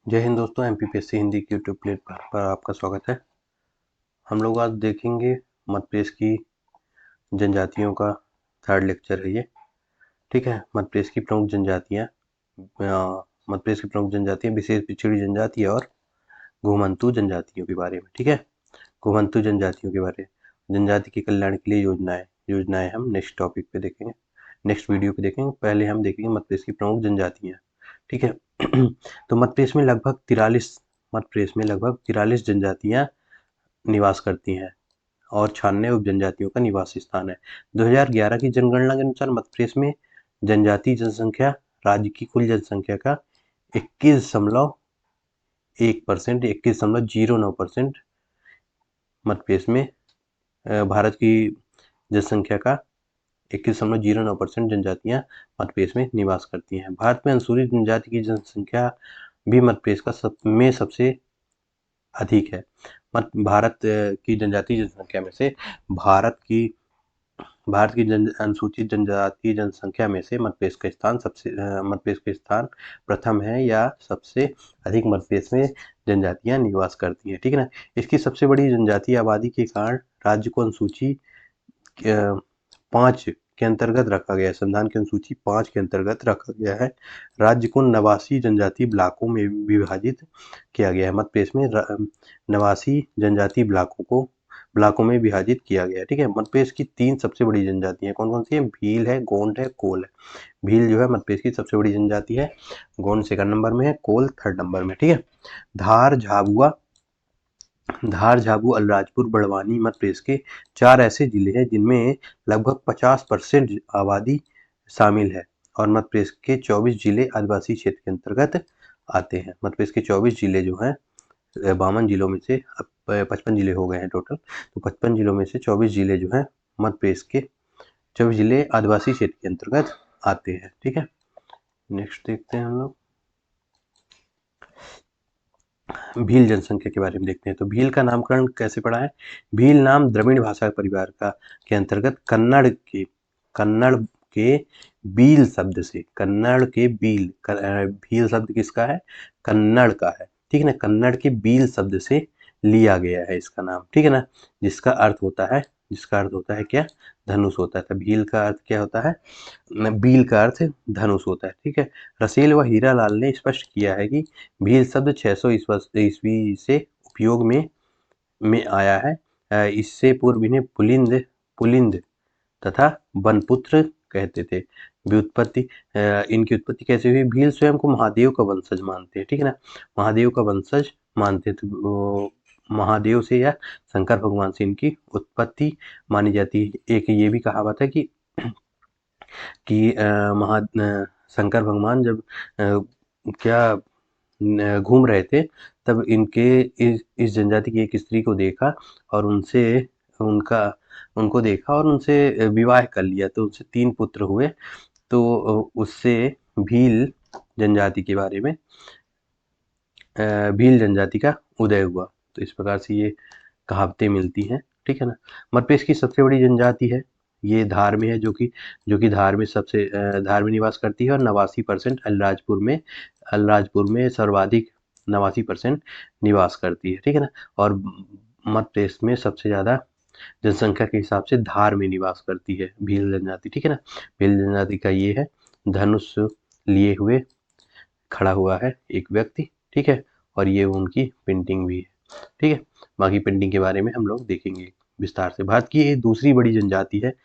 जय हिंद दोस्तों, एमपीपीएससी हिंदी की यूट्यूब प्लेटफॉर्म पर आपका स्वागत है। हम लोग आज देखेंगे मध्य प्रदेश की जनजातियों का थर्ड लेक्चर है ये। ठीक है, मध्य प्रदेश की प्रमुख जनजातियाँ, मध्य प्रदेश की प्रमुख जनजातियाँ, विशेष पिछड़ी जनजाति और घुमंतू जनजातियों के बारे में। ठीक है, घुमंतू जनजातियों के बारे में, जनजाति के कल्याण के लिए योजनाएं हम नेक्स्ट टॉपिक पे देखेंगे, नेक्स्ट वीडियो पे देखेंगे। पहले हम देखेंगे मध्य प्रदेश की प्रमुख जनजातियाँ। ठीक है तो मध्य प्रदेश में लगभग 43 जनजातियां निवास करती हैं और 96 उपजनजातियों का निवास स्थान है। 2011 की जनगणना के अनुसार मध्य प्रदेश में जनजातीय जनसंख्या राज्य की कुल जनसंख्या का 21.1%, 21.09% मध्य प्रदेश में भारत की जनसंख्या का 21.09% जनजातियां मध्य प्रदेश में निवास करती हैं। भारत में अनुसूचित जनजाति की जनसंख्या भी मध्य प्रदेश का सबसे अधिक है। भारत की जनजातीय जनसंख्या में से भारत की अनुसूचित जनजातीय जनसंख्या में से मध्य प्रदेश का स्थान प्रथम है, या सबसे अधिक मध्य प्रदेश में जनजातियां निवास करती हैं। ठीक है ना। इसकी सबसे बड़ी जनजातीय आबादी के कारण राज्य को अनुसूची 5 के अंतर्गत रखा गया है। संविधान की अनुसूची 5 के अंतर्गत रखा गया है। राज्य को 89 जनजातीय ब्लॉकों में विभाजित किया गया है। मध्य प्रदेश में 89 जनजातीय ब्लॉकों में विभाजित किया गया है। ठीक है, मध्य प्रदेश की 3 सबसे बड़ी जनजातियां कौन कौन सी है? भील है, गोंड है, कोल है। भील जो है मध्य प्रदेश की सबसे बड़ी जनजाति है, गोंड सेकंड नंबर में है, कोल थर्ड नंबर में। ठीक है, धार, झाबुआ, अलीराजपुर, बड़वानी मध्य प्रदेश के 4 ऐसे जिले हैं जिनमें लगभग 50% आबादी शामिल है, और मध्य प्रदेश के 24 जिले आदिवासी क्षेत्र के अंतर्गत आते हैं। मध्य प्रदेश के 24 जिले जो हैं, 52 जिलों में से अब 55 जिले हो गए हैं टोटल, तो 55 जिलों में से 24 जिले जो हैं मध्य प्रदेश के 24 जिले आदिवासी क्षेत्र के अंतर्गत आते हैं। ठीक है, नेक्स्ट देखते हैं हम लोग भील जनसंख्या के बारे में देखते हैं। तो भील का नामकरण कैसे पड़ा है? भील नाम द्रविड़ भाषा परिवार के अंतर्गत कन्नड़ के बील शब्द से, भील शब्द किसका है? कन्नड़ का है। ठीक है ना, कन्नड़ के बील शब्द से लिया गया है इसका नाम। ठीक है ना, जिसका अर्थ होता है क्या? धनुष होता है। तो भील का अर्थ क्या होता है? बील का अर्थ धनुष होता है। ठीक है, रसेल व हीरालाल ने स्पष्ट किया है कि भील शब्द 600 ईस्वी से उपयोग में आया है। इससे पूर्व इन्हें पुलिंद तथा बनपुत्र कहते थे। इनकी उत्पत्ति कैसे हुई? भील स्वयं को महादेव का वंशज मानते हैं। ठीक है ना, महादेव का वंशज मानते थे। महादेव से या शंकर भगवान से इनकी उत्पत्ति मानी जाती है। एक ये भी कहावत है कि शंकर भगवान जब घूम रहे थे, तब इस जनजाति की एक स्त्री को देखा और उनको देखा और उनसे विवाह कर लिया, तो उनसे 3 पुत्र हुए। तो उससे भील जनजाति के बारे में भील जनजाति का उदय हुआ। तो इस प्रकार से ये कहावतें मिलती हैं। ठीक है ना। मध्य प्रदेश की सबसे बड़ी जनजाति है, ये धार में है, जो कि धार में निवास करती है, और 89% अलीराजपुर में सर्वाधिक 89% निवास करती है। ठीक है ना, और मध्य प्रदेश में सबसे ज़्यादा जनसंख्या के हिसाब से धार में निवास करती है भील जनजाति। ठीक है ना, भील जनजाति का ये है, धनुष लिए हुए खड़ा हुआ है एक व्यक्ति। ठीक है, और ये उनकी पेंटिंग भी है। ठीक है, बाकी पेंटिंग के बारे में हम लोग देखेंगे विस्तार से। भारत की ये दूसरी बड़ी जनजाति है, और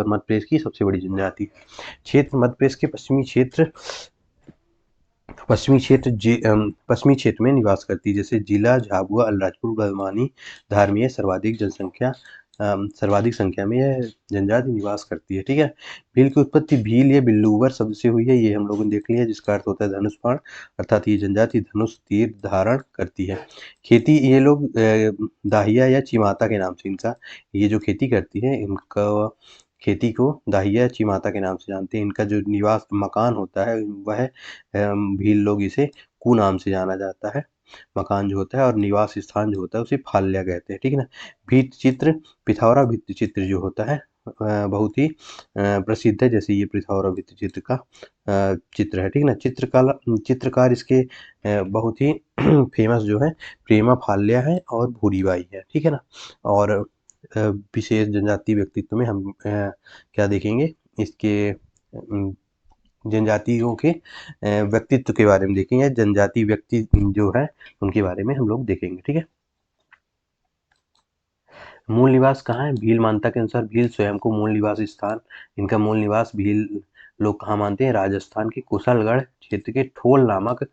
मध्य प्रदेश की सबसे बड़ी जनजाति। क्षेत्र, मध्य प्रदेश के पश्चिमी क्षेत्र में निवास करती है, जैसे जिला, झाबुआ, अलीराजपुर, बड़वानी, धार में सर्वाधिक संख्या में यह जनजाति निवास करती है। ठीक है, भील की उत्पत्ति भील या बिल्लूवर शब्द से हुई है, ये हम लोगों ने देख लिया, जिसका अर्थ होता है धनुष बाण, अर्थात ये जनजाति धनुष तीर धारण करती है। खेती, ये लोग दाहिया या चिमाता के नाम से इनका, ये जो खेती करती है, इनका खेती को दाहिया चिमाता के नाम से जानते हैं। इनका जो निवास मकान होता है, वह भील लोग इसे कु नाम से जाना जाता है, मकान जो होता है, और निवास स्थान जो होता है उसे फाल्या कहते हैं। ठीक है ना। भित्ति चित्र, पिथौरा भित्ति चित्र जो होता है, बहुत ही प्रसिद्ध है। जैसे ये पृथावरा वृत्त चित्र का चित्र है, ठीक है ना। चित्रकार इसके बहुत ही फेमस जो है प्रेमा फाल्या है और भूरीबाई है, ठीक है ना। और विशेष जनजातीय व्यक्तित्व में हम क्या देखेंगे, इसके जनजातियों के व्यक्तित्व के बारे में देखेंगे, जनजातीय व्यक्ति जो है उनके बारे में हम लोग देखेंगे, ठीक है। मूल निवास कहाँ है? भील मान्यता के अनुसार भील स्वयं को मूल निवास स्थान, इनका मूल निवास भील लोग कहाँ मानते हैं? राजस्थान के कुशलगढ़ क्षेत्र के ठोल नामक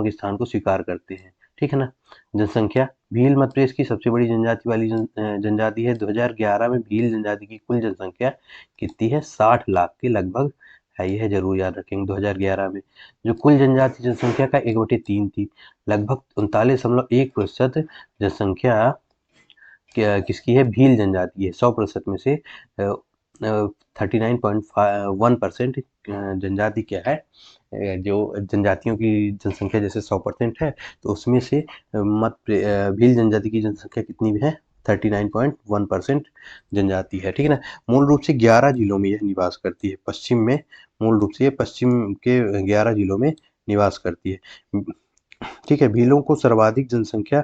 स्थान को स्वीकार करते हैं, ठीक है ना। जनसंख्या, भील मध्य प्रदेश की सबसे बड़ी जनजाति वाली जनजाति है। 2011 में भील जनजाति की कुल जनसंख्या कितनी है? 60 लाख के लगभग है। यह जरूर याद रखेंगे। 2011 में जो कुल जनजाति जनसंख्या का 1/3 थी, लगभग 39.1% जनसंख्या किसकी है? भील जनजाति है। 100% में से 39.1% जनजाति क्या है? जो जनजातियों की जनसंख्या जैसे 100% है, तो उसमें से भील जनजाति की जनसंख्या कितनी है? 39.1% जनजाति है, ठीक है ना। मूल रूप से 11 जिलों में यह निवास करती है। पश्चिम में मूल रूप से पश्चिम के 11 जिलों में निवास करती है, ठीक है। भीलों को सर्वाधिक जनसंख्या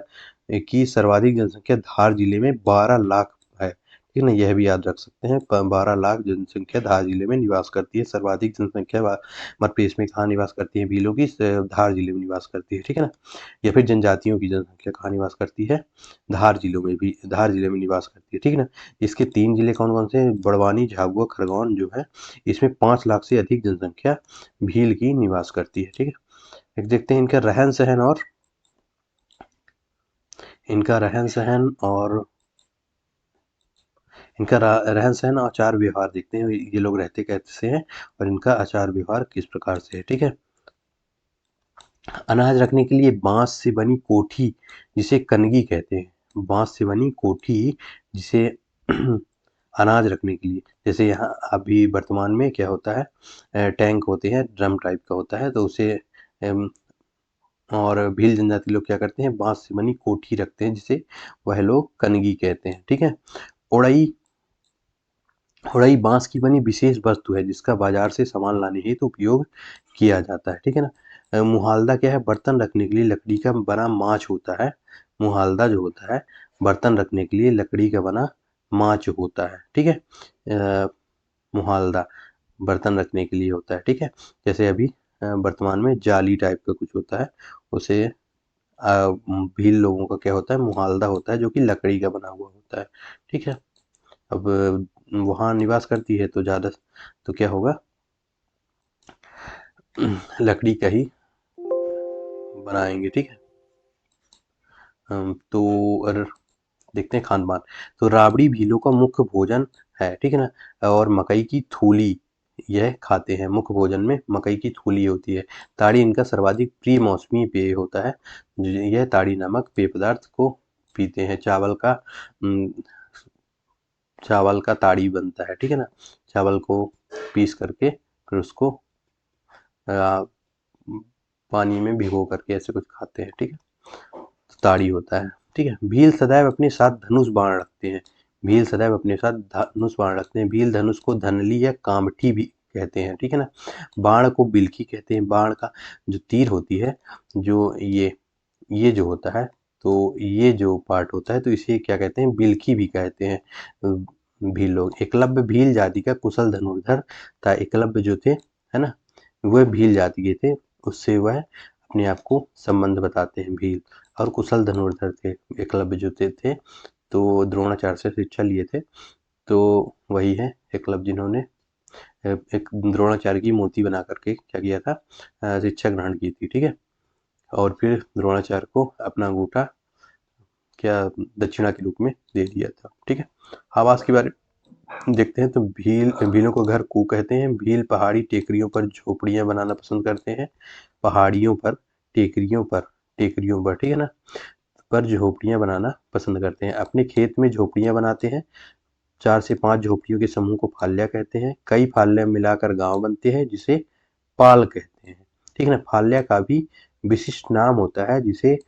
धार जिले में 12 लाख है, ठीक है ना। यह भी याद रख सकते हैं, 12 लाख जनसंख्या धार जिले में निवास करती है। सर्वाधिक जनसंख्या मध्य प्रदेश में कहाँ निवास करती है? भीलों की धार जिले में निवास करती है, ठीक है ना। या फिर जनजातियों की जनसंख्या कहाँ निवास करती है? धार जिले में निवास करती है, ठीक है ना। इसके 3 जिले कौन कौन से? बड़वानी, झाबुआ, खरगोन जो है, इसमें 5 लाख से अधिक जनसंख्या भील की निवास करती है, ठीक है। एक देखते हैं इनका रहन सहन और आचार व्यवहार देखते हैं, ये लोग रहते कैसे हैं और इनका आचार व्यवहार किस प्रकार से है, ठीक है। अनाज रखने के लिए बांस से बनी कोठी जिसे कनगी कहते हैं। बांस से बनी कोठी जिसे अनाज रखने के लिए, जैसे यहाँ अभी वर्तमान में क्या होता है, टैंक होते हैं, ड्रम टाइप का होता है, तो उसे और भील जनजाति लोग क्या करते हैं? बांस से बनी कोठी रखते हैं जिसे वह लोग कनगी कहते हैं, ठीक है। उड़ई बांस की बनी विशेष वस्तु है जिसका बाजार से सामान लाने हेतु उपयोग किया जाता है, ठीक है ना। मुहालदा क्या है? बर्तन रखने के लिए लकड़ी का बना माच होता है। मुहालदा जो होता है बर्तन रखने के लिए लकड़ी का बना माच होता है, ठीक है। मुहालदा बर्तन रखने के लिए होता है, ठीक है। जैसे अभी वर्तमान में जाली टाइप का कुछ होता है, उसे भील लोगों का क्या होता है? मुहालदा होता है, जो कि लकड़ी का बना हुआ होता है, ठीक है। अब वहाँ निवास करती है तो ज़्यादा तो क्या होगा? लकड़ी का ही बनाएंगे, ठीक है। तो और देखते हैं खान पान। तो राबड़ी भीलों का मुख्य भोजन है, ठीक है ना। और मकई की थूली यह खाते हैं। मुख्य भोजन में मकई की थूली होती है। ताड़ी इनका सर्वाधिक प्रिय मौसमी पेय होता है। यह ताड़ी नामक पेय पदार्थ को पीते हैं। चावल का ताड़ी बनता है, ठीक है ना। चावल को पीस करके फिर उसको पानी में भिगो करके ऐसे कुछ खाते हैं, ठीक है। ताड़ी होता है, ठीक है। भील सदैव अपने साथ धनुष बाण रखते हैं। भील सदैव अपने साथ धनुष बाण रखते हैं। भील धनुष को धनली या कामठी भी कहते हैं, ठीक है ना। बाण को बिल्की कहते हैं। बाण का जो तीर होती है, जो ये जो होता है, तो ये जो पार्ट होता है, तो इसे क्या कहते हैं? बिल्की भी कहते हैं भील लोग। एकलव्य भील जाति का कुशल धनुर्धर था। एकलव्य जो थे, है ना, वह भील जाति के थे। उससे वह अपने आप को संबंध बताते हैं भील। और कुशल धनुर्धर थे एकलव्य जो थे, तो द्रोणाचार्य से शिक्षा लिए थे। तो वही है एकलव्य जिन्होंने एक द्रोणाचार्य की मूर्ति बना करके क्या किया था? शिक्षा ग्रहण की थी, ठीक है। और फिर द्रोणाचार्य को अपना अंगूठा क्या दक्षिणा के रूप में दे दिया था, ठीक है। आवास के बारे में देखते हैं। तो भीलों को घर कू कहते हैं। भील पहाड़ी टेकरियों पर झोपड़ियां बनाना पसंद करते हैं। पहाड़ियों पर, टेकरियों पर, ठीक है ना, पर झोपड़ियां बनाना पसंद करते हैं। अपने खेत में झोपड़ियां बनाते हैं। 4 से 5 झोपड़ियों के समूह को फाल्या कहते हैं। कई फाल्या मिलाकर गांव बनते हैं जिसे पाल कहते हैं, ठीक है ना। फाल्या का भी विशिष्ट नाम होता है जिसे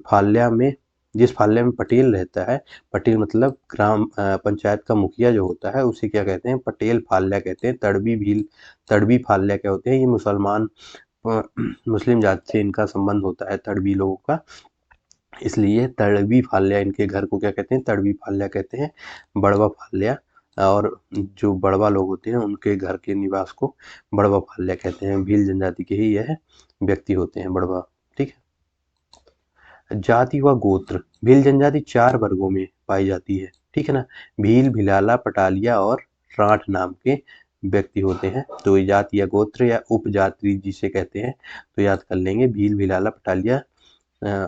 फाल्या में जिस फाल्या में पटेल रहता है, पटेल मतलब ग्राम पंचायत का मुखिया जो होता है उसे क्या कहते हैं, पटेल फाल्या कहते हैं। तड़वी फाल्या क्या होते हैं, ये मुस्लिम जाति से इनका संबंध होता है, तड़वी लोगों का, इसलिए तड़वी फाल्या इनके घर को क्या कहते हैं, तड़वी फाल्या कहते हैं। बड़वा फाल्या, और जो बड़वा लोग होते हैं उनके घर के निवास को बड़वा फाल्या कहते हैं। भील जनजाति के ही यह व्यक्ति होते हैं, बड़वा। ठीक है। जाति व गोत्र, भील जनजाति 4 वर्गों में पाई जाती है। ठीक है ना, भील, भिलाला, पटालिया और राठ नाम के व्यक्ति होते हैं। तो जाति या गोत्र या उपजाति जिसे कहते हैं, तो याद कर लेंगे, भील, भिलाला, पटालिया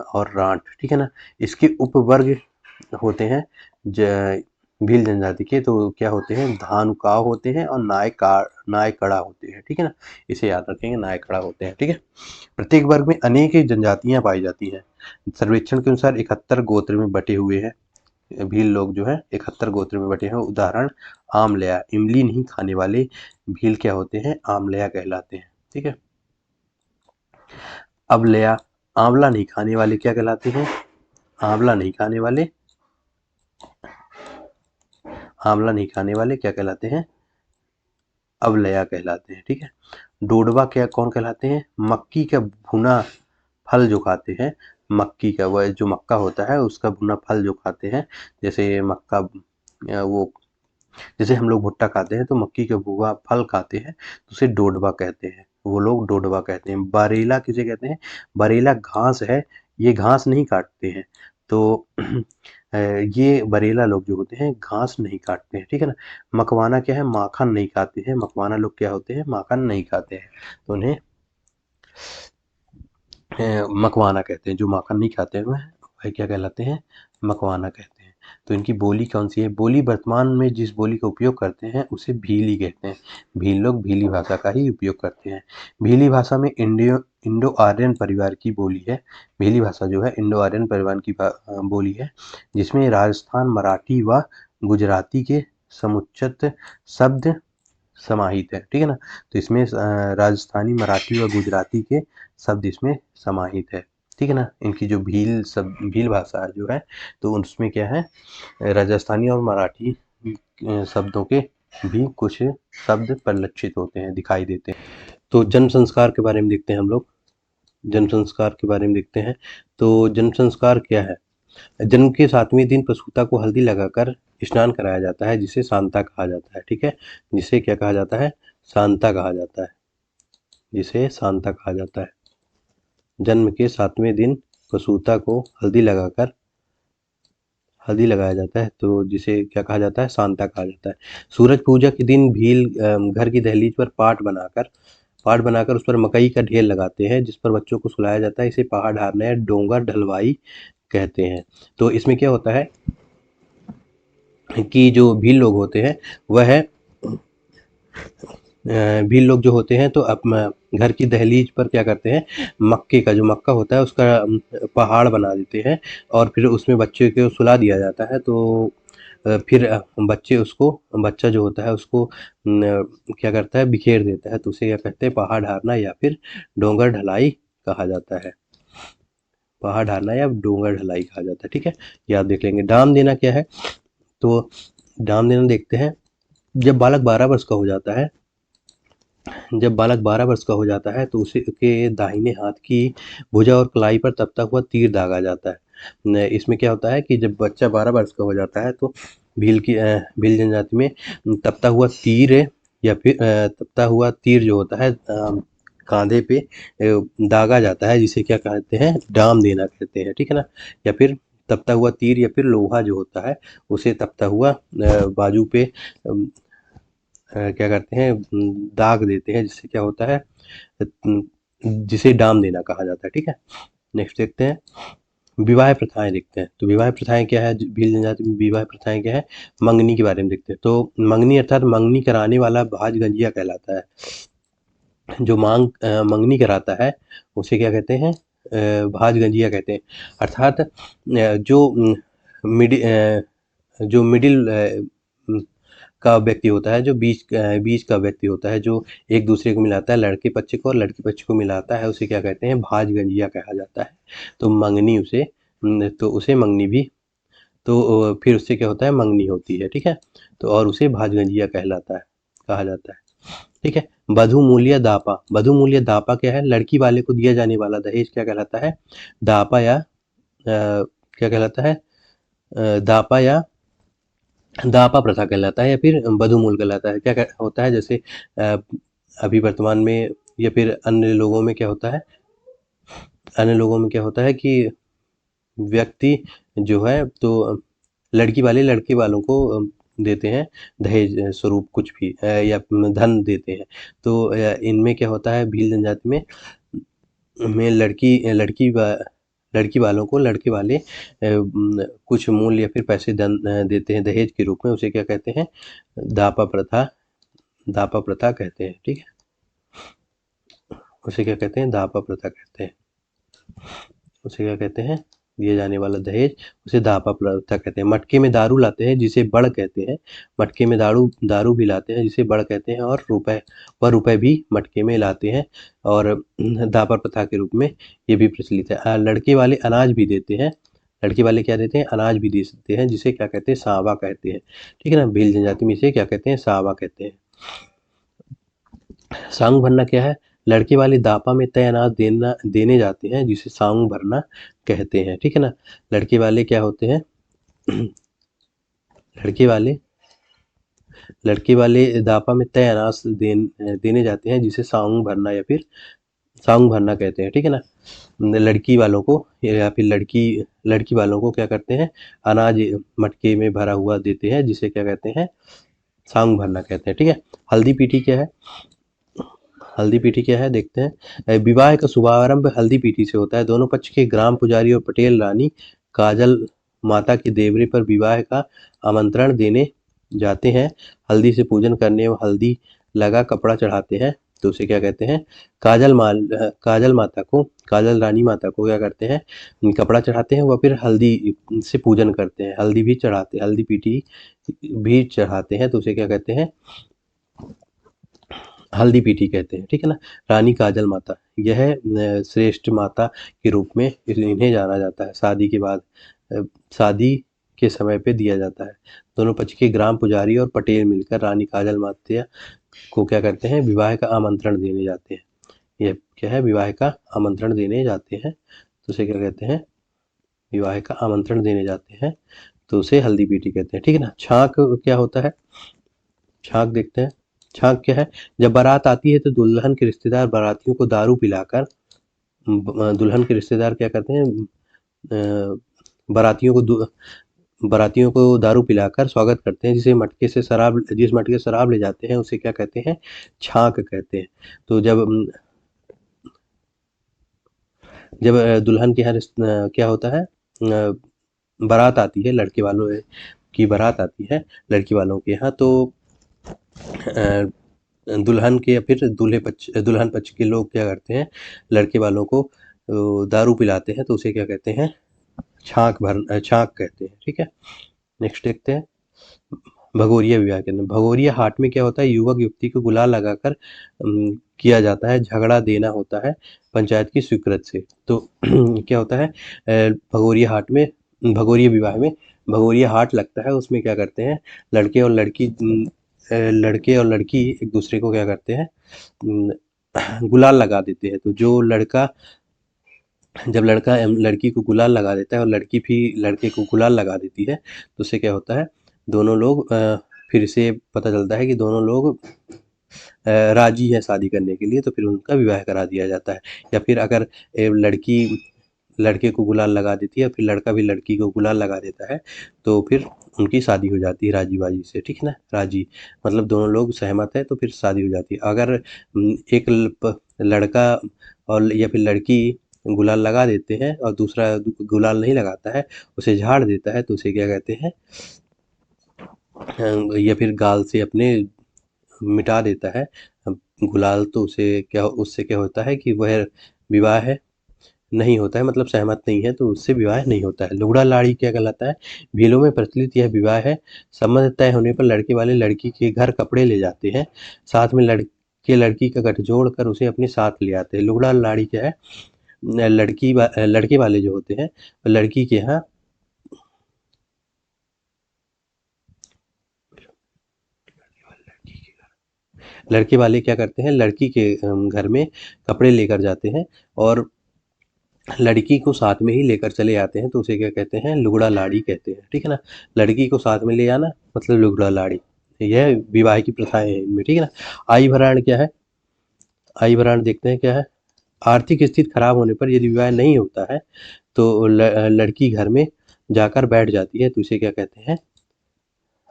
और राठ। ठीक है ना, इसके उपवर्ग होते हैं भील जनजाति के, तो क्या होते हैं, धानुकाव होते हैं और नायकड़ा होते हैं। ठीक है ना, इसे याद रखेंगे, नायकड़ा होते हैं। ठीक है। प्रत्येक वर्ग में अनेक जनजातियां पाई जाती हैं। सर्वेक्षण के अनुसार 71 गोत्र में बटे हुए हैं। भील लोग जो है 71 गोत्र में बटे हैं। उदाहरण, आमलया, इमली नहीं खाने वाले भील क्या होते हैं, आमलया कहलाते हैं। ठीक है। अबलया, आंवला नहीं खाने वाले क्या कहलाते हैं, आंवला नहीं खाने वाले, आंवला नहीं खाने वाले क्या कहलाते हैं, अबलया कहलाते हैं। ठीक है। डोडवा क्या कौन कहलाते हैं, मक्की का भुना फल जो खाते हैं, मक्की का, वह जो मक्का होता है उसका भुना फल जो खाते हैं, जैसे मक्का वो जैसे हम लोग भुट्टा खाते हैं तो मक्की का भुआ फल खाते हैं तो उसे डोडवा कहते हैं, वो लोग डोडवा कहते हैं। बरेला किसे कहते हैं, बरेला घास है, ये घास नहीं काटते हैं, तो ये बरेला लोग जो होते हैं घास नहीं काटते हैं। ठीक है ना। मकवाना क्या है, माखन नहीं खाते हैं, मकवाना लोग क्या होते हैं, माखन नहीं खाते हैं, तो उन्हें मकवाना कहते हैं। जो माखन नहीं खाते हैं वह क्या कहलाते हैं, मकवाना कहते हैं। तो इनकी बोली कौन सी है, बोली वर्तमान में जिस बोली का उपयोग करते हैं उसे भीली कहते हैं। भील लोग भीली भाषा का ही उपयोग करते हैं। भीली भाषा में इंडो आर्यन परिवार की बोली है। भीली भाषा जो है इंडो आर्यन परिवार की बोली है, जिसमें राजस्थान मराठी व गुजराती के समुच्चत शब्द समाहित है। ठीक है ना, तो इसमें राजस्थानी, मराठी और गुजराती के शब्द इसमें समाहित है। ठीक है ना, इनकी जो भील भाषा जो है तो उसमें क्या है, राजस्थानी और मराठी शब्दों के भी कुछ शब्द परिलक्षित होते हैं, दिखाई देते हैं। तो जन्म संस्कार के बारे में देखते हैं हम लोग, जन्म संस्कार के बारे में देखते हैं। तो जन्म संस्कार क्या है, जन्म के 7वें दिन प्रसूता को हल्दी लगाकर स्नान कराया जाता है, जिसे सांता कहा जाता है। ठीक है, जिसे क्या कहा जाता है, सांता कहा जाता है, जिसे सांता कहा जाता है। जन्म के 7वें दिन प्रसूता को हल्दी लगाया जाता है, तो जिसे क्या कहा जाता है, सांता कहा जाता है। सूरज पूजा के दिन भील घर की दहलीज पर पाट बनाकर उस पर मकई का ढेर लगाते हैं, जिस पर बच्चों को सुलाया जाता है। इसे पहाड़ ढारना या डोंगर ढलवाई कहते हैं। तो इसमें क्या होता है कि जो भील लोग होते हैं वह भील लोग जो होते हैं तो घर की दहलीज पर क्या करते हैं, मक्के का जो मक्का होता है उसका पहाड़ बना देते हैं और फिर उसमें बच्चे को सुला दिया जाता है। तो फिर बच्चा जो होता है उसको क्या करता है, बिखेर देता है, तो उसे क्या कहते हैं, पहाड़ ढारना या फिर डोंगर ढलाई कहा जाता है। पहाड़ ढारना या डोंगर ढलाई कहा जाता है। ठीक है, याद देख लेंगे। दाम देना क्या है, तो दाम देना देखते हैं। जब बालक 12 वर्ष का हो जाता है, तो उसे के दाहिने हाथ की भुजा और कलाई पर तपता हुआ तीर दागा जाता है। इसमें क्या होता है कि जब बच्चा 12 वर्ष का हो जाता है तो भील जनजाति में तपता हुआ तीर या फिर तपता हुआ तीर जो होता है कांधे पे दागा जाता है, जिसे क्या कहते हैं, दाम देना कहते हैं। ठीक है ना, या फिर तपता हुआ तीर या फिर लोहा जो होता है उसे तपता हुआ बाजू पे क्या करते हैं, दाग देते हैं, जिससे क्या होता है, जिसे दाम देना कहा जाता है। ठीक है, नेक्स्ट देखते हैं, विवाह प्रथाएं देखते हैं। तो विवाह प्रथाएं क्या है, भील जनजाति में विवाह प्रथाएं क्या है, मंगनी के बारे में देखते हैं। तो मंगनी अर्थात मंगनी कराने वाला भाज गंजिया कहलाता है। जो मंगनी कराता है उसे क्या कहते हैं, भाज गंजिया कहते हैं। अर्थात जो मिडिल का व्यक्ति होता है, जो बीच का व्यक्ति होता है, जो एक दूसरे को मिलाता है, लड़के पक्ष को और लड़की पक्ष को मिलाता है, उसे क्या कहते हैं, भाज गंजिया कहा जाता है। तो मंगनी उसे तो उसे मंगनी भी, तो फिर उससे क्या होता है, मंगनी होती है, ठीक है। तो और उसे भाजगंजिया कहलाता है, कहा जाता है, ठीक है। बधू मूल्य दापा, बधू मूल्य दापा क्या है, लड़की वाले को दिया जाने वाला दहेज क्या कहलाता है, दापा या क्या कहलाता है, दापा या दापा प्रथा कहलाता है, या फिर बधू मूल कहलाता है। होता है जैसे अ, अभी वर्तमान में या फिर अन्य लोगों में क्या होता है, अन्य लोगों में क्या होता है कि व्यक्ति जो है तो लड़की वाले लड़के वालों को देते हैं दहेज स्वरूप कुछ भी, या धन देते हैं। तो इनमें क्या होता है, भील जनजाति में लड़की वालों को लड़के वाले कुछ मूल्य या फिर पैसे धन देते हैं दहेज के रूप में, उसे क्या कहते हैं, दापा प्रथा, दापा प्रथा कहते हैं, ठीक है। उसे क्या कहते हैं, दापा प्रथा कहते हैं। उसे क्या कहते हैं, दिए जाने वाला दहेज, उसे दापा प्रथा कहते हैं। मटके में दारू लाते हैं जिसे बड़ कहते हैं, मटके में दारू दारू भी लाते हैं जिसे बड़ कहते हैं, और रुपए भी मटके में लाते हैं, और दापा प्रथा के रूप में ये भी प्रचलित है। लड़के वाले अनाज भी देते हैं, लड़के वाले क्या देते हैं, अनाज भी दे सकते हैं, जिसे क्या कहते हैं, सावा कहते हैं, ठीक है ना। भील जनजाति में इसे क्या कहते हैं, सावा कहते हैं। सांग भरना क्या है, लड़के वाले दापा में तय अनाज देने जाते हैं, जिसे साउंग भरना कहते हैं, ठीक है ना। लड़के वाले क्या होते हैं, लड़के वाले लड़के वाले दापा में तय अनाज देने जाते हैं, जिसे साउंग भरना या फिर साउंग भरना कहते हैं, ठीक है ना। लड़की वालों को या फिर लड़की वालों को क्या करते हैं, अनाज मटके में भरा हुआ देते हैं, जिसे क्या कहते हैं, साउंग भरना कहते हैं, ठीक है। हल्दी पीटी क्या है, हल्दी पीटी क्या है, देखते हैं। विवाह का शुभारंभ हल्दी पीटी से होता है। दोनों पक्ष के ग्राम पुजारी और पटेल रानी काजल माता के देवरे पर विवाह का आमंत्रण देने जाते हैं। हल्दी से पूजन करने व हल्दी लगा कपड़ा चढ़ाते हैं, तो उसे क्या कहते हैं, काजल रानी माता को क्या करते हैं, कपड़ा चढ़ाते हैं, वह फिर हल्दी से पूजन करते हैं, हल्दी भी चढ़ाते हैं, हल्दी पीटी भी चढ़ाते हैं, तो उसे क्या कहते हैं, हल्दी पीटी कहते हैं, ठीक है ना। रानी काजल माता, यह श्रेष्ठ माता के रूप में इन्हें जाना जाता है। शादी के बाद शादी के समय पे दिया जाता है। दोनों पक्ष के ग्राम पुजारी और पटेल मिलकर रानी काजल माता को क्या करते हैं, विवाह का आमंत्रण देने जाते हैं। यह क्या है, विवाह का आमंत्रण देने जाते हैं, तो उसे क्या कहते हैं, विवाह का आमंत्रण देने जाते हैं, तो उसे हल्दी पीटी कहते हैं, ठीक है ना। छाक क्या होता है, छाक देखते हैं। छाक क्या है, जब बारात आती है तो दुल्हन के रिश्तेदार बारातियों को दारू पिलाकर, दुल्हन के रिश्तेदार क्या करते हैं, अ, बारातियों को बारातियों को दारू पिलाकर स्वागत करते हैं, जिस मटके से शराब ले जाते हैं उसे क्या कहते हैं, छाक कहते हैं। तो जब दुल्हन के यहाँ क्या होता है, बारात आती है, लड़के वालों की बारात आती है लड़की वालों के यहाँ, तो दुल्हन के या फिर दुल्हन पक्ष के लोग क्या करते हैं, लड़के वालों को दारू पिलाते हैं, तो उसे क्या कहते हैं, छाक कहते हैं, ठीक है। नेक्स्ट देखते हैं, भगोरिया विवाह के अंदर भगोरिया हाट में क्या होता है, युवक युवती को गुलाल लगाकर किया जाता है, झगड़ा देना होता है पंचायत की स्वीकृत से। तो क्या होता है, भगोरिया हाट में, भगोरिया विवाह में भगोरिया हाट लगता है, उसमें क्या करते हैं, लड़के और लड़की एक दूसरे को क्या करते हैं, गुलाल लगा देते हैं। तो जब लड़का लड़की को गुलाल लगा देता है और लड़की भी लड़के को गुलाल लगा देती है, तो उससे क्या होता है, दोनों लोग फिर से पता चलता है कि दोनों लोग राजी है शादी करने के लिए, तो फिर उनका विवाह करा दिया जाता है। या फिर अगर लड़की लड़के को गुलाल लगा देती है, फिर लड़का भी लड़की को गुलाल लगा देता है, तो फिर उनकी शादी हो जाती है राजी बाजी से, ठीक है ना। राजी मतलब दोनों लोग सहमत है, तो फिर शादी हो जाती है। अगर एक लड़का और या फिर लड़की गुलाल लगा देते हैं और दूसरा गुलाल नहीं लगाता है, उसे झाड़ देता है, तो उसे क्या कहते हैं, या फिर गाल से अपने मिटा देता है गुलाल, तो उससे क्या होता है कि वह विवाह नहीं होता है, मतलब सहमत नहीं है, तो उससे विवाह नहीं होता है। लुगड़ा लाड़ी क्या कहलाता है, भीलों में प्रचलित यह विवाह है। संबंध तय होने पर लड़के वाले लड़की के घर कपड़े ले जाते हैं, साथ में लड़के लड़की का गठजोड़ कर उसे अपने साथ ले आते हैं। लुगड़ा लाड़ी क्या है, लड़के वाले जो होते हैं लड़की के यहाँ लड़के वाले क्या करते हैं, लड़की के घर में कपड़े लेकर जाते हैं और लड़की को साथ में ही लेकर चले आते हैं, तो उसे क्या कहते हैं, लुगड़ा लाड़ी कहते हैं। ठीक है ना, लड़की को साथ में ले आना मतलब लुगड़ा लाड़ी। यह विवाह की प्रथाएं हैं इनमें। ठीक है ना। आय भराण क्या है, आय भराण देखते हैं क्या है। आर्थिक स्थिति खराब होने पर यदि विवाह नहीं होता है तो लड़की घर में जाकर बैठ जाती है, तो इसे क्या कहते हैं,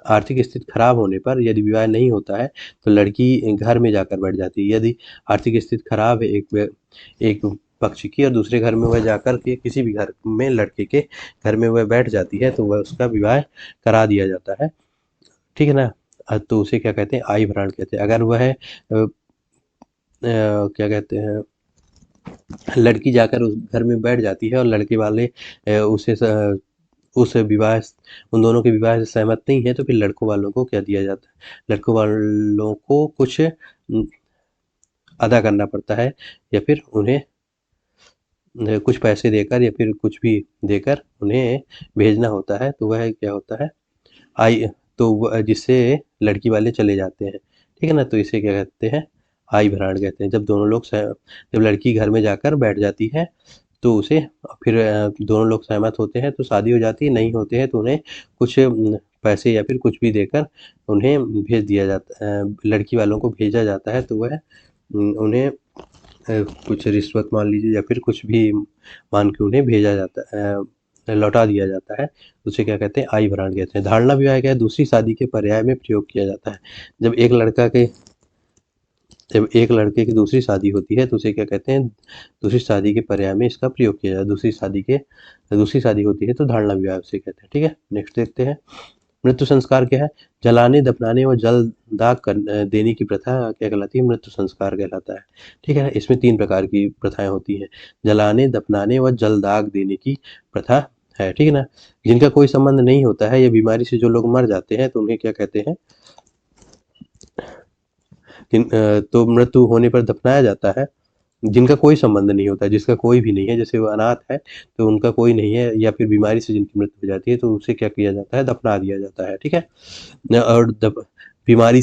आर्थिक स्थिति खराब होने पर यदि विवाह नहीं होता है तो लड़की घर में जाकर बैठ जाती है। यदि आर्थिक स्थिति खराब है एक पक्ष की और दूसरे घर में वह जाकर के किसी भी घर में लड़के के घर में वह बैठ जाती है तो वह उसका विवाह करा दिया जाता है। ठीक है ना। तो उसे क्या कहते हैं, आय भराण कहते हैं। अगर वह क्या कहते हैं, लड़की जाकर उस घर में बैठ जाती है और लड़के वाले उसे उस विवाह उन दोनों के विवाह से सहमत नहीं है तो फिर लड़कों वालों को क्या दिया जाता है, लड़कों वालों को कुछ अदा करना पड़ता है या फिर उन्हें कुछ पैसे देकर या फिर कुछ भी देकर उन्हें भेजना होता है, तो वह क्या होता है, आई तो जिससे लड़की वाले चले जाते हैं। ठीक है ना, तो इसे क्या कहते हैं, आय भराण कहते हैं। जब दोनों लोग जब लड़की घर में जाकर बैठ जाती है तो उसे फिर दोनों लोग सहमत होते हैं तो शादी हो जाती है, नहीं होते हैं तो उन्हें कुछ पैसे या फिर कुछ भी देकर उन्हें भेज दिया जाता है, लड़की वालों को भेजा जाता है, तो वह उन्हें कुछ रिश्वत मान लीजिए या फिर कुछ भी मान के उन्हें भेजा जाता है, लौटा दिया जाता है। उसे क्या कहते हैं, आय भराण कहते हैं। धारणा विवाह क्या है, दूसरी शादी के पर्याय में प्रयोग किया जाता है। जब एक लड़के की दूसरी शादी होती है तो उसे क्या कहते हैं, दूसरी शादी के पर्याय में इसका प्रयोग किया जाता है। दूसरी शादी होती है तो धारणा विवाह उसे कहते हैं। ठीक है, नेक्स्ट देखते हैं। मृत्यु संस्कार क्या है, जलाने दफनाने व जल दाग देने की प्रथा क्या कहलाती है, मृत्यु संस्कार कहलाता है। ठीक है ना, इसमें 3 प्रकार की प्रथाएं होती हैं, जलाने दफनाने व जल दाग देने की प्रथा है। ठीक है ना, जिनका कोई संबंध नहीं होता है या बीमारी से जो लोग मर जाते हैं तो उन्हें क्या कहते हैं, तो मृत्यु होने पर दफनाया जाता है। जिनका कोई संबंध नहीं होता, जिसका कोई भी नहीं है, जैसे वो अनाथ है तो उनका कोई नहीं है या फिर बीमारी से जिनकी मृत्यु हो जाती है तो उसे क्या किया जाता है, दफना दिया जाता है। ठीक है। और बीमारी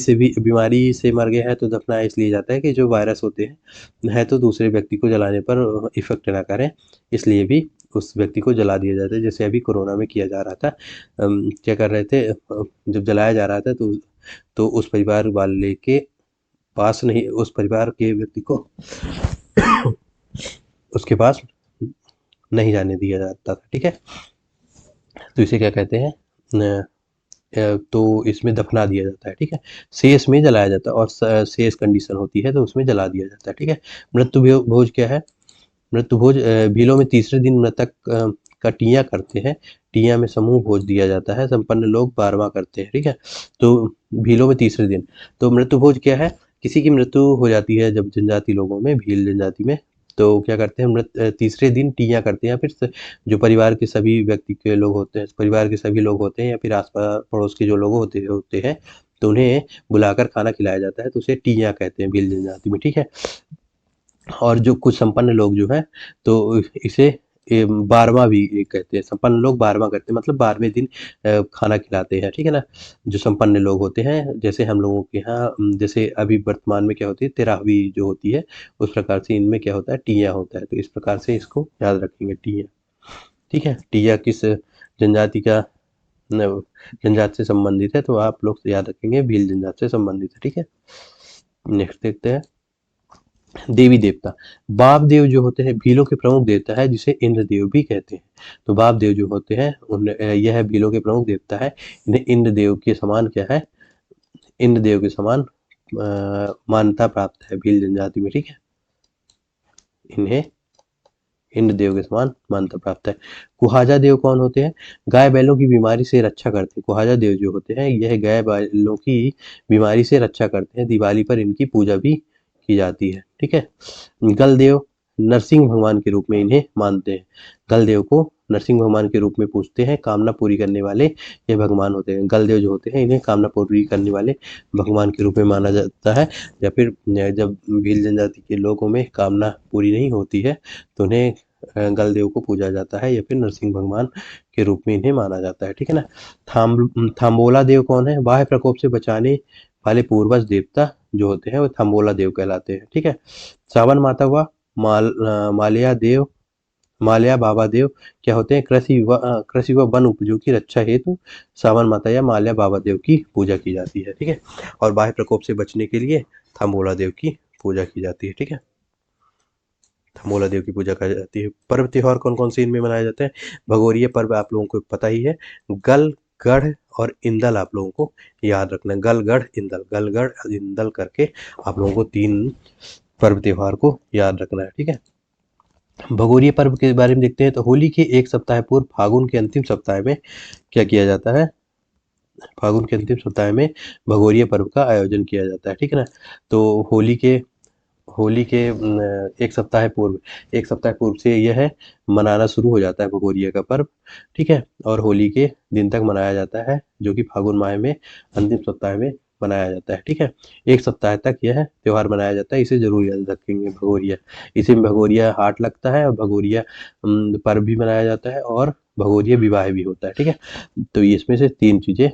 से मर गया है तो दफनाया इसलिए जाता है कि जो वायरस होते हैं है तो दूसरे व्यक्ति को जलाने पर इफेक्ट ना करें, इसलिए भी उस व्यक्ति को जला दिया जाता है। जैसे अभी कोरोना में किया जा रहा था, क्या कर रहे थे, जब जलाया जा रहा था तो उस परिवार वाले के पास नहीं, उस परिवार के व्यक्ति को उसके पास नहीं जाने दिया जाता था। ठीक है, तो इसे क्या कहते हैं, तो इसमें दफना दिया जाता है। ठीक है, शेष में जलाया जाता है और शेष कंडीशन होती है तो उसमें जला दिया जाता है। ठीक है, मृत्यु भोज क्या है, मृत्यु भोज भीलों में तीसरे दिन मृतक का टियाँ करते हैं, टियाँ में समूह भोज दिया जाता है, संपन्न लोग 12वां करते हैं। ठीक है, तो भीलों में तीसरे दिन, तो मृत्यु भोज क्या है, किसी की मृत्यु हो जाती है जब जनजाति लोगों में, भील जनजाति में, तो क्या करते हैं, तीसरे दिन टियाँ करते हैं, फिर जो परिवार के सभी व्यक्ति के लोग होते हैं, परिवार के सभी लोग होते हैं या फिर आस पड़ोस के जो लोग होते हैं तो उन्हें बुलाकर खाना खिलाया जाता है, तो उसे टियाँ कहते हैं भील जनजाति में। ठीक है, और जो कुछ संपन्न लोग जो हैं तो इसे 12वां भी कहते हैं, संपन्न लोग 12वां करते हैं, मतलब 12वें दिन खाना खिलाते हैं। ठीक है ना, जो संपन्न लोग होते हैं, जैसे हम लोगों के यहाँ जैसे अभी वर्तमान में क्या होती है, 13वीं जो होती है, उस प्रकार से इनमें क्या होता है, टिया होता है, तो इस प्रकार से इसको याद रखेंगे, टिया। ठीक है, टिया किस जनजाति का जनजाति से संबंधित है, तो आप लोग याद रखेंगे भील जनजाति से संबंधित है। ठीक है, नेक्स्ट देखते हैं। देवी देवता, बाप देव जो होते हैं भीलों के प्रमुख देवता है, जिसे इंद्र देव भी कहते हैं। तो बाप देव जो होते हैं यह भीलों के प्रमुख देवता है, इन्हें इंद्र देव के समान क्या है, इंद्र देव के समान मान्यता प्राप्त है भील जनजाति में। ठीक है, इन्हें इंद्र देव के समान मान्यता प्राप्त है। कुहाजा देव कौन होते हैं, गाय बैलों की बीमारी से रक्षा करते हैं। कुहाजा देव जो होते हैं यह गाय बैलों की बीमारी से रक्षा करते हैं, दिवाली पर इनकी पूजा भी की जाती है। ठीक है, गल देव, नरसिंह भगवान के रूप में इन्हें मानते हैं। गलदेव को नरसिंह भगवान के रूप में पूजते हैं, कामना पूरी करने वाले ये भगवान होते हैं। गलदेव जो होते हैं इन्हें कामना पूरी करने वाले भगवान के रूप में माना जाता है। या फिर जब भील जनजाति के लोगों में कामना पूरी नहीं होती है तो उन्हें गलदेव को पूजा जाता है, या फिर नरसिंह भगवान के रूप में इन्हें माना जाता है। ठीक है ना। थाम्बोला देव कौन है? बाह्य प्रकोप से बचाने वाले पूर्वज देवता जो होते हैं वो थाम्बोला देव कहलाते हैं। ठीक है। सावन माता व मालिया देव, मालिया बाबा देव क्या होते हैं? कृषि व वन उपजों की रक्षा हेतु सावन माता या मालिया बाबा देव की पूजा की जाती है। ठीक है। और बाह्य प्रकोप से बचने के लिए थाम्बोला देव की पूजा की जाती है। ठीक है। थाम्बोला देव की पूजा की जाती है। पर्व त्योहार कौन कौन से इनमें मनाए जाते हैं? भगोरिया पर्व आप लोगों को पता ही है। गल, गढ़ और इंदल आप लोगों को याद रखना है। गल, गढ़, इंदल, गल, गढ़, इंदल करके आप लोगों को 3 पर्व त्योहार को याद रखना है। ठीक है। भगोरिया पर्व के बारे में देखते हैं तो होली के 1 सप्ताह पूर्व फागुन के अंतिम सप्ताह में क्या किया जाता है? फागुन के अंतिम सप्ताह में भगोरिया पर्व का आयोजन किया जाता है। ठीक है ना। तो होली के 1 सप्ताह पूर्व से यह मनाना शुरू हो जाता है भगोरिया का पर्व। ठीक है। और होली के दिन तक मनाया जाता है, जो कि फागुन माह में अंतिम सप्ताह में मनाया जाता है। ठीक है। 1 सप्ताह तक यह त्योहार मनाया जाता है, इसे जरूर याद रखेंगे भगोरिया। इसी में भगोरिया हाट लगता है और भगोरिया पर्व भी मनाया जाता है और भगोरिया विवाह भी होता है। ठीक है। तो इसमें से 3 चीजें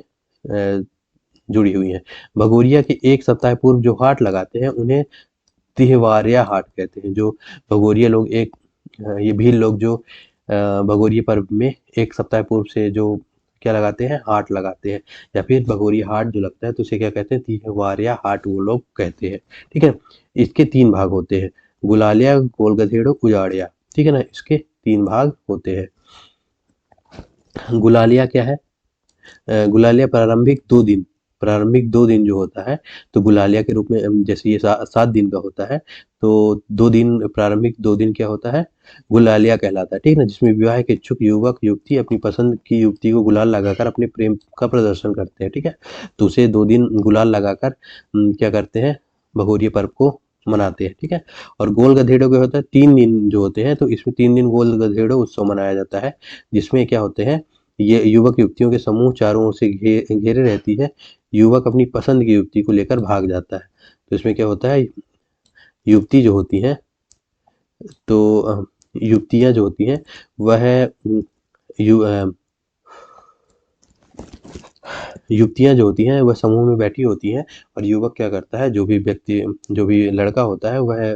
जुड़ी हुई हैं। भगोरिया के 1 सप्ताह पूर्व जो हाट लगाते हैं उन्हें तिहवारिया हाट कहते हैं। जो भगोरिया लोग ये भील लोग जो भगोरिया पर्व में 1 सप्ताह पूर्व से जो क्या लगाते हैं? हाट लगाते हैं, या फिर भगोरिया हाट जो लगता है तो उसे क्या कहते हैं? तिहवारिया हाट वो लोग कहते हैं। ठीक है। इसके 3 भाग होते हैं, गुलालिया, गोल गधेड़ो, उजाड़िया। ठीक है ना। इसके 3 भाग होते हैं। गुलालिया क्या है? गुलालिया प्रारंभिक 2 दिन जो होता है, तो गुलालिया के रूप में जैसे ये 7 दिन का होता है, तो 2 दिन प्रारंभिक 2 दिन क्या होता है? गुलालिया कहलाता है। ठीक है ना। जिसमें विवाह के इच्छुक युवक युवती अपनी पसंद की युवती को गुलाल लगाकर अपने प्रेम का प्रदर्शन करते हैं। ठीक है। तो उसे 2 दिन गुलाल लगाकर क्या करते हैं? भगोरिया पर्व को मनाते हैं। ठीक है। और गोल गधेड़ों के होता है 3 दिन जो होते हैं, तो इसमें 3 दिन गोल गधेड़ो उत्सव मनाया जाता है, जिसमें क्या होते हैं? ये युवक युवतियों के समूह चारों ओर से घेरे रहती है। युवक अपनी पसंद की युवती को लेकर भाग जाता है। तो इसमें क्या होता है? युवती जो होती हैं, तो युवतियां जो होती हैं वह युवतियां जो होती हैं वह समूह में बैठी होती हैं, और युवक क्या करता है? जो भी लड़का होता है वह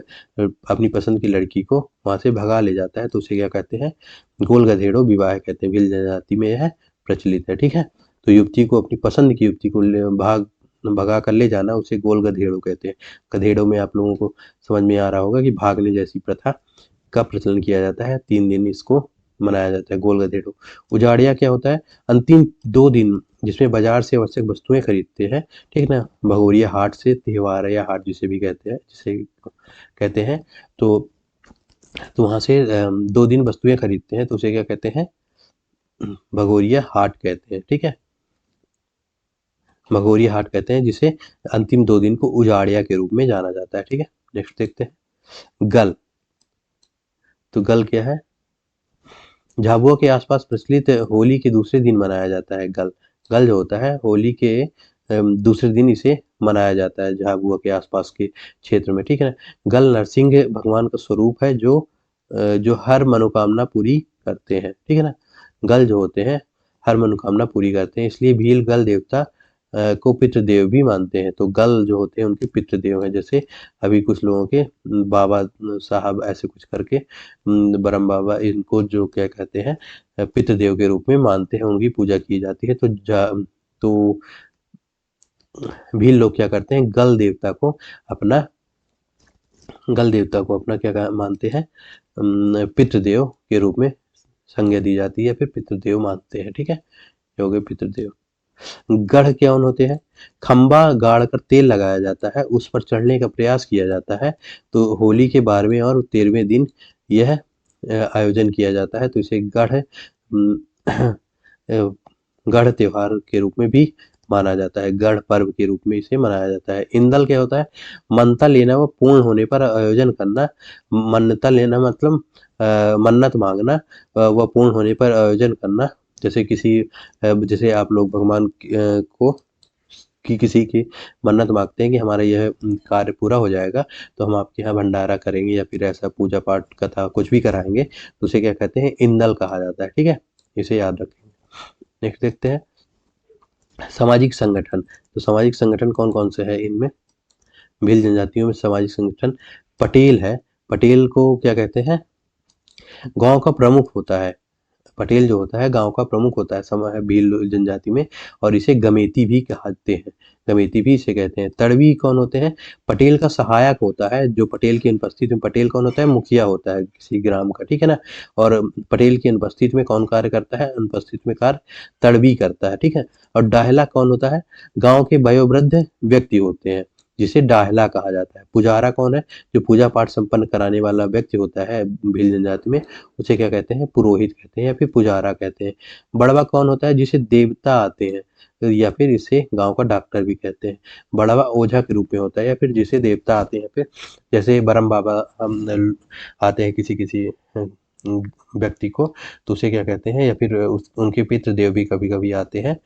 अपनी पसंद की लड़की को वहां से भगा ले जाता है, तो उसे क्या कहते हैं? गोल गधेड़ो विवाह कहते हैं। भील जनजाति में यह प्रचलित है। ठीक है। तो युवती को अपनी पसंद की युवती को भगा कर ले जाना उसे गोल गधेड़ो कहते हैं। गधेड़ो में आप लोगों को समझ में आ रहा होगा कि भागने जैसी प्रथा का प्रचलन किया जाता है। 3 दिन इसको मनाया जाता है, गोल गधेड़ो। उजाड़िया क्या होता है? अंतिम 2 दिन जिसमें बाजार से आवश्यक वस्तुएं खरीदते हैं। ठीक है ना। भगोरिया हाट से तिहवारिया हाट जिसे कहते हैं, तो वहां से 2 दिन वस्तुएं खरीदते हैं, तो उसे क्या कहते हैं? भगोरिया हाट कहते हैं। ठीक है। भगोरिया हाट कहते हैं, जिसे अंतिम 2 दिन को उजाड़िया के रूप में जाना जाता है। ठीक है। नेक्स्ट देखते हैं गल। तो गल क्या है? झाबुआ के आसपास प्रचलित होली के दूसरे दिन मनाया जाता है गल। गल जो होता है होली के दूसरे दिन इसे मनाया जाता है झाबुआ के आसपास के क्षेत्र में। ठीक है ना। गल नरसिंह भगवान का स्वरूप है जो हर मनोकामना पूरी करते हैं। ठीक है ना। गल जो होते हैं हर मनोकामना पूरी करते हैं, इसलिए भील गल देवता को पितृदेव भी मानते हैं। तो गल जो होते हैं उनके पितृदेव हैं। जैसे अभी कुछ लोगों के बाबा साहब ऐसे कुछ करके ब्रह्म बाबा, इनको जो क्या कहते हैं? पितृदेव के रूप में मानते हैं, उनकी पूजा की जाती है। तो भील लोग क्या करते हैं? गल देवता को अपना क्या मानते हैं? पितृदेव के रूप में संज्ञा दी जाती है, फिर पितृदेव मानते हैं। ठीक है। ये हो गए पितृदेव। गढ़ क्या होते हैं? खंबा गाड़ कर तेल लगाया जाता है, उस पर चढ़ने का प्रयास किया जाता है। तो होली के 12वें और 13वें दिन यह आयोजन किया जाता है, तो इसे गढ़ त्योहार के रूप में भी माना जाता है, गढ़ पर्व के रूप में इसे मनाया जाता है। इंदल क्या होता है? मनता लेना व पूर्ण होने पर आयोजन करना। मन्नता लेना मतलब मन्नत मांगना व पूर्ण होने पर आयोजन करना। जैसे जैसे आप लोग भगवान को किसी की मन्नत मांगते हैं कि हमारा यह कार्य पूरा हो जाएगा, तो हम आपके यहाँ भंडारा करेंगे या फिर ऐसा पूजा पाठ कथा कुछ भी कराएंगे, तो उसे क्या कहते हैं? इंदल कहा जाता है। ठीक है, इसे याद रखेंगे। नेक्स्ट देखते हैं सामाजिक संगठन। तो सामाजिक संगठन कौन कौन से है इनमें? भील जनजातियों में सामाजिक संगठन पटेल है। पटेल को क्या कहते हैं? गांव का प्रमुख होता है। पटेल जो होता है गांव का प्रमुख होता है समय भील जनजाति में, और इसे गमेती भी कहते हैं। गमेती भी इसे कहते हैं। तड़वी कौन होते हैं? पटेल का सहायक होता है। जो पटेल की अनुपस्थिति में, पटेल कौन होता है? मुखिया होता है किसी ग्राम का, ठीक है ना। और पटेल की अनुपस्थिति में कौन कार्य करता है? अनुपस्थिति में कार्य तड़वी करता है, ठीक है। और डाहला कौन होता है? गाँव के वयोवृद्ध व्यक्ति होते हैं, जिसे डाहला कहा जाता है। पुजारा कौन है? जो पूजा पाठ संपन्न कराने वाला व्यक्ति होता है भील जनजाति में, उसे क्या कहते हैं? पुरोहित कहते हैं या फिर पुजारा कहते हैं। बड़वा कौन होता है? जिसे देवता आते हैं, या फिर इसे गांव का डॉक्टर भी कहते हैं। बड़वा ओझा के रूप में होता है, या फिर जिसे देवता आते हैं, फिर जैसे बरम बाबा हम आते हैं किसी किसी व्यक्ति को, तो उसे क्या कहते हैं? या फिर उनके पितृ देव भी कभी कभी आते हैं,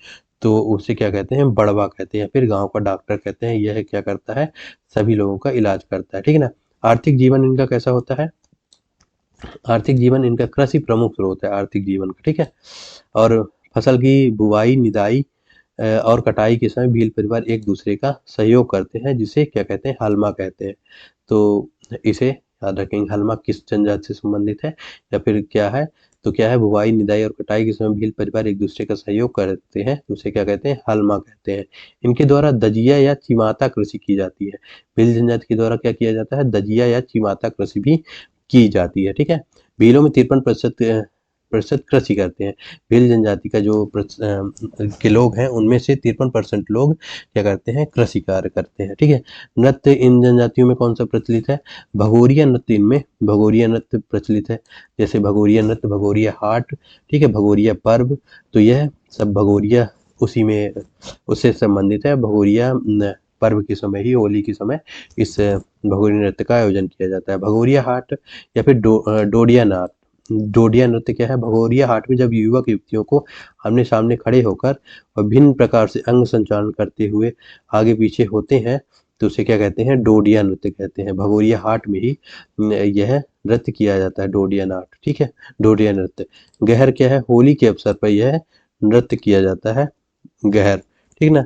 तो उसे क्या कहते हैं? बड़वा कहते हैं, या फिर गांव का डॉक्टर कहते हैं। यह क्या करता है? सभी लोगों का इलाज करता है, ठीक है ना। आर्थिक जीवन इनका कैसा होता है? आर्थिक जीवन इनका कृषि प्रमुख स्रोत है आर्थिक जीवन का, ठीक है। और फसल की बुवाई, निदाई और कटाई के समय भील परिवार एक दूसरे का सहयोग करते हैं, जिसे क्या कहते हैं? हलमा कहते हैं। तो इसे याद रखेंगे। हलमा किस जनजाति से संबंधित है या फिर क्या है? तो क्या है? बुवाई, निदाई और कटाई के समय भील परिवार एक दूसरे का सहयोग करते हैं, उसे क्या कहते हैं? हलमा कहते हैं। इनके द्वारा दजिया या चिमाता कृषि की जाती है। भील जनजाति के द्वारा क्या किया जाता है? दजिया या चिमाता कृषि भी की जाती है, ठीक है। भीलों में 53% कृषि करते हैं। भील जनजाति का जो के लोग हैं, उनमें से 53% लोग क्या करते हैं? कृषि कार्य करते हैं, ठीक है। नृत्य इन जनजातियों में कौन सा प्रचलित है? भगोरिया नृत्य इनमें भगोरिया नृत्य प्रचलित है। जैसे भगोरिया नृत्य, भगोरिया हाट, ठीक है, भगोरिया पर्व, तो यह सब भगोरिया उसी में उससे संबंधित है। भगोरिया पर्व के समय ही, होली के समय इस भगोरिया नृत्य का आयोजन किया जाता है। भगोरिया हाट या फिर डोडिया नाच। डोडिया नृत्य क्या है? भगोरिया हाट में जब युवक युवतियों को आमने सामने खड़े होकर और भिन्न प्रकार से अंग संचालन करते हुए आगे पीछे होते हैं, तो उसे क्या कहते हैं? डोडिया नृत्य कहते हैं। भगोरिया हाट में ही यह नृत्य किया जाता है, डोडिया नाट, ठीक है, डोडिया नृत्य। गहर क्या है? होली के अवसर पर यह नृत्य किया जाता है, गहर, ठीक ना।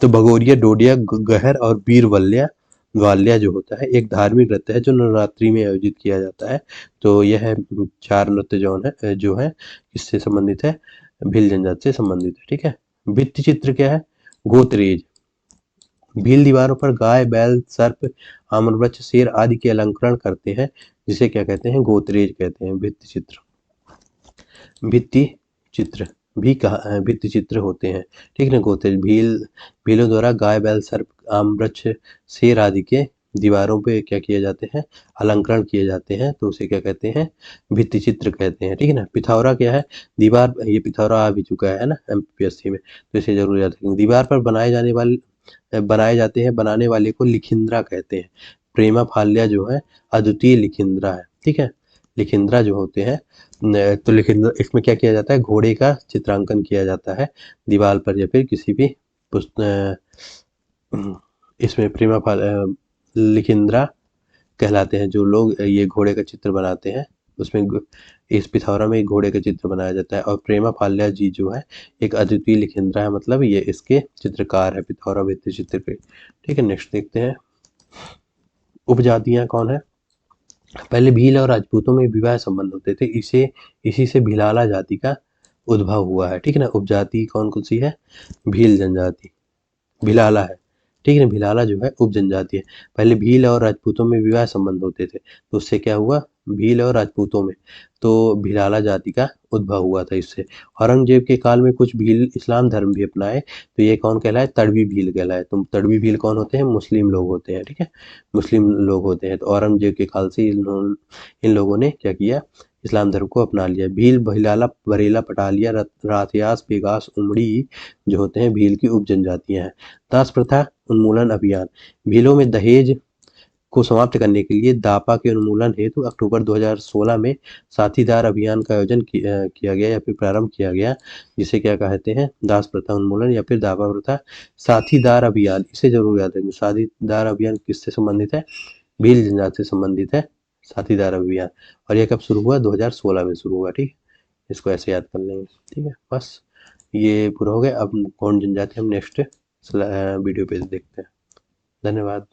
तो भगोरिया, डोडिया, गहर और वीरवल्या ग्वालिया जो होता है एक धार्मिक नृत्य है, जो नवरात्रि में आयोजित किया जाता है। तो यह 4 नृत्य जो है किससे संबंधित है? भील जनजाति से संबंधित है, ठीक है। भित्ति चित्र क्या है? गोत्रेज। भील दीवारों पर गाय, बैल, सर्प, आम्रवृक्ष, शेर आदि के अलंकरण करते हैं, जिसे क्या कहते हैं? गोत्रेज कहते हैं। भित्ति चित्र, भित्ति चित्र भी कहा, भित्ति चित्र होते हैं, ठीक है। गोत्रेज भीलों द्वारा गाय, बैल, सर्प, आम वृक्ष, शेर आदि के दीवारों पे क्या किए जाते हैं? अलंकरण किए जाते हैं, तो उसे क्या कहते हैं? भित्ति चित्र कहते हैं, ठीक है ना। पिथौरा क्या है? दीवार, ये पिथौरा आ भी चुका है ना एमपीएससी में, तो इसे जरूर याद रखेंगे। दीवार पर बनाए जाते हैं, बनाने वाले को लिखिंद्रा कहते हैं। प्रेमा फाल्या जो है अद्वितीय लिखिंद्रा है, ठीक है। लिखिंद्रा जो होते हैं, तो लिखिंद्रा, इसमें क्या किया जाता है? घोड़े का चित्रांकन किया जाता है दीवार पर या फिर किसी भी इसमें लिखिंद्रा कहलाते हैं जो लोग ये घोड़े का चित्र बनाते हैं। उसमें इस पिथौरा में एक घोड़े का चित्र बनाया जाता है। और प्रेमा फाल्या जी जो है एक अद्वितीय लिखिंद्रा है, मतलब ये इसके चित्रकार है पिथौरा भित्ति चित्र के, ठीक है। नेक्स्ट देखते हैं उपजातियां कौन है। पहले भील और राजपूतों में विवाह संबंध होते थे, इसी से भिलाला जाति का उद्भव हुआ है, ठीक है ना। उपजाति कौन कौन सी है? भील जनजाति, भिलाला है, ठीक है ना। भिलाला जो है उप जनजाति है। पहले भील और राजपूतों में विवाह संबंध होते थे, तो उससे क्या हुआ? भील और राजपूतों में तो भिलाला जाति का उद्भव हुआ था इससे। औरंगजेब के काल में कुछ भील इस्लाम धर्म भी अपनाए, तो ये कौन कहलाए? तड़वी भील कहलाए। तो तड़वी भील कौन होते हैं? मुस्लिम लोग होते हैं, ठीक है, मुस्लिम लोग होते हैं। तो औरंगजेब के काल से इन लोगों ने क्या किया? इस्लाम धर्म को अपना लिया। भील, भैलाला, बरेला, पटालिया, राथियास, बेगास, उमड़ी जो होते हैं भील की उप जनजातियां हैं। दास प्रथा उन्मूलन अभियान, भीलों में दहेज को समाप्त करने के लिए दापा के उन्मूलन हेतु अक्टूबर 2016 में साथीदार अभियान का आयोजन किया गया या फिर प्रारंभ किया गया, जिसे क्या कहते हैं, दास प्रथा उन्मूलन या फिर दापा प्रथा साथीदार अभियान। इसे जरूर याद रखेंगे। साथीदार अभियान किससे संबंधित है? भील जनजाति से संबंधित है साथीदार अभियान। और यह कब शुरू हुआ? 2016 में शुरू हुआ। ठीक, इसको ऐसे याद कर लेंगे। ठीक है, बस ये पूरा हो गया। अब कौन जनजाति हम नेक्स्ट वीडियो पे देखते हैं। धन्यवाद।